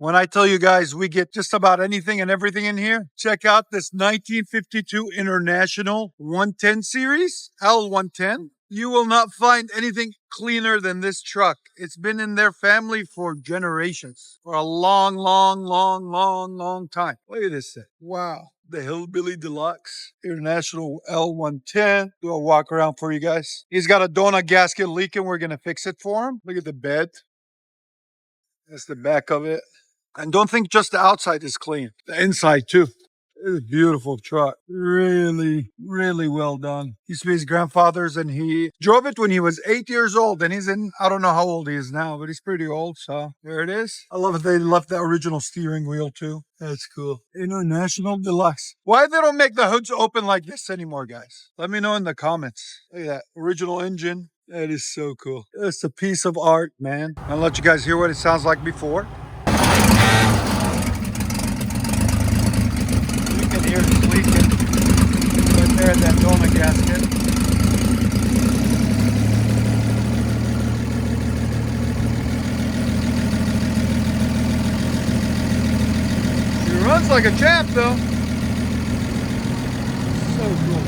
When I tell you guys we get just about anything and everything in here, check out this 1952 International 110 series, L-110. You will not find anything cleaner than this truck. It's been in their family for generations, for a long time. Look at this thing. Wow. The Hillbilly Deluxe International L-110. Do a walk around for you guys. He's got a donut gasket leaking. We're going to fix it for him. Look at the bed. That's the back of it. And don't think just the outside is clean. The inside too. It's a beautiful truck. Really well done. Used to be his grandfather's and he drove it when he was 8 years old. And he's in, I don't know how old he is now, but he's pretty old. So there it is. I love it. They left the original steering wheel too. That's cool. International Deluxe. Why they don't make the hoods open like this anymore, guys? Let me know in the comments. Look at that. Original engine. That is so cool. It's a piece of art, man. I'll let you guys hear what it sounds like before. Here it's leaking right there at that donut gasket. She runs like a champ though. So cool.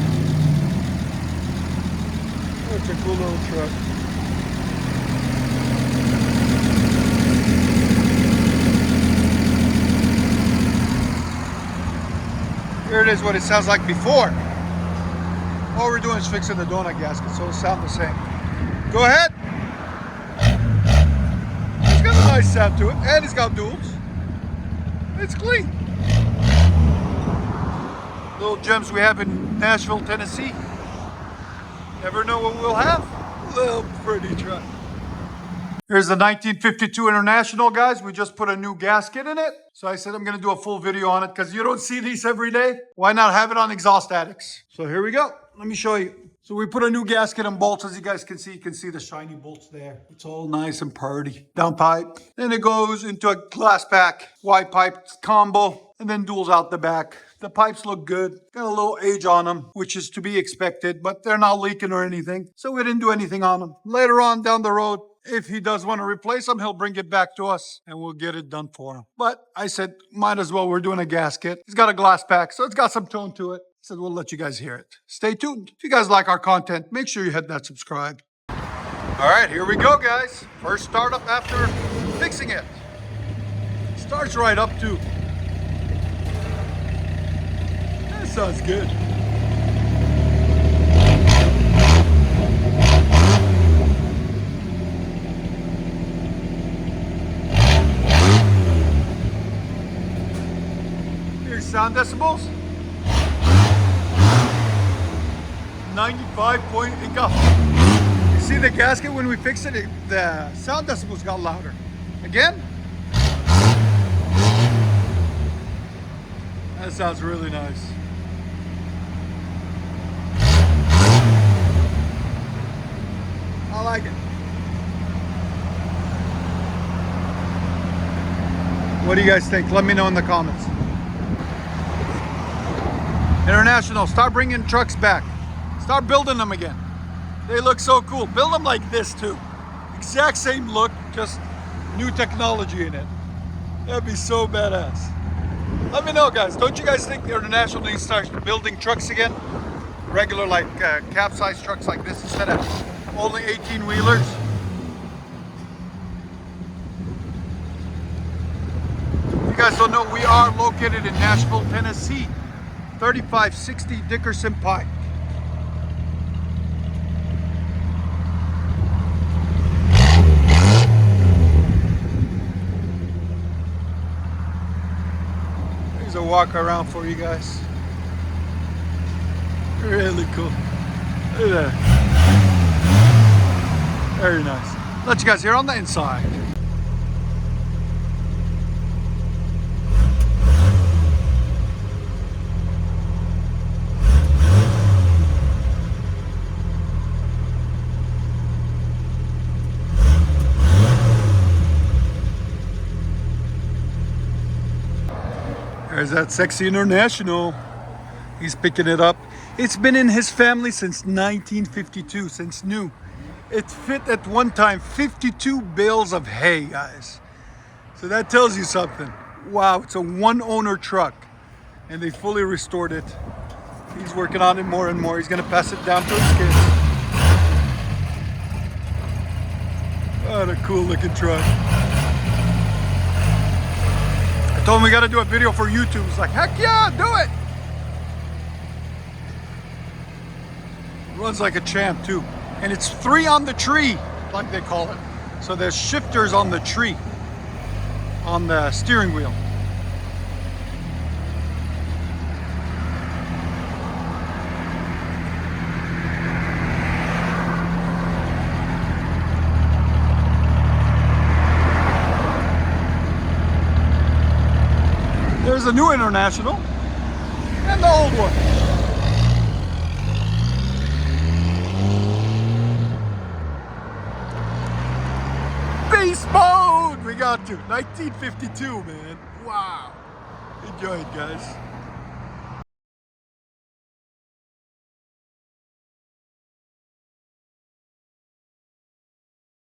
Such a cool little truck. Here it is, what it sounds like before. All we're doing is fixing the donut gasket, so it'll sound the same. Go ahead. It's got a nice sound to it, and it's got duals. It's clean. Little gems we have in Nashville, Tennessee. Never know what we'll have. Little pretty truck. Here's the 1952 International, guys. We just put a new gasket in it. So I said I'm going to do a full video on it because you don't see these every day. Why not have it on exhaust addicts? So here we go. Let me show you. So we put a new gasket and bolts. As you guys can see, the shiny bolts there. It's all nice and purty. Down pipe. Then it goes into a glass pack, wide pipe combo, and then duals out the back. The pipes look good. Got a little age on them, which is to be expected, but they're not leaking or anything. So we didn't do anything on them. Later on down the road, if he does want to replace them, he'll bring it back to us and we'll get it done for him. But I said, might as well, we're doing a gasket. He's got a glass pack, so it's got some tone to it. I said, we'll let you guys hear it. Stay tuned. If you guys like our content, make sure you hit that subscribe. All right, here we go, guys. First startup after fixing it. Starts right up too. That sounds good. Sound decibels 95 point. It got, you see the gasket when we fixed it, the sound decibels got louder again. That sounds really nice. I like it. What do you guys think? Let me know in the comments. International, start bringing trucks back. Start building them again. They look so cool. Build them like this too. Exact same look, just new technology in it. That'd be so badass. Let me know, guys. Don't you guys think the International needs to start building trucks again? Regular, like cap-sized trucks like this instead of only 18-wheelers? You guys don't know, we are located in Nashville, Tennessee. 3560 Dickerson Pike. Here's a walk around for you guys. Really cool. Look at that. Very nice. Let you guys hear on the inside. There's that sexy International. He's picking it up. It's been in his family since 1952, since new. It fit at one time 52 bales of hay, guys. So that tells you something. Wow, it's a one-owner truck, and they fully restored it. He's working on it more and more. He's gonna pass it down to his kids. What a cool looking truck. I told him we gotta do a video for YouTube. He's like, heck yeah, do it! Runs like a champ too. And it's 3 on the tree, like they call it. So there's shifters on the tree, on the steering wheel. There's a new International and the old one. Beast mode! We got to 1952, man. Wow. Enjoy it, guys.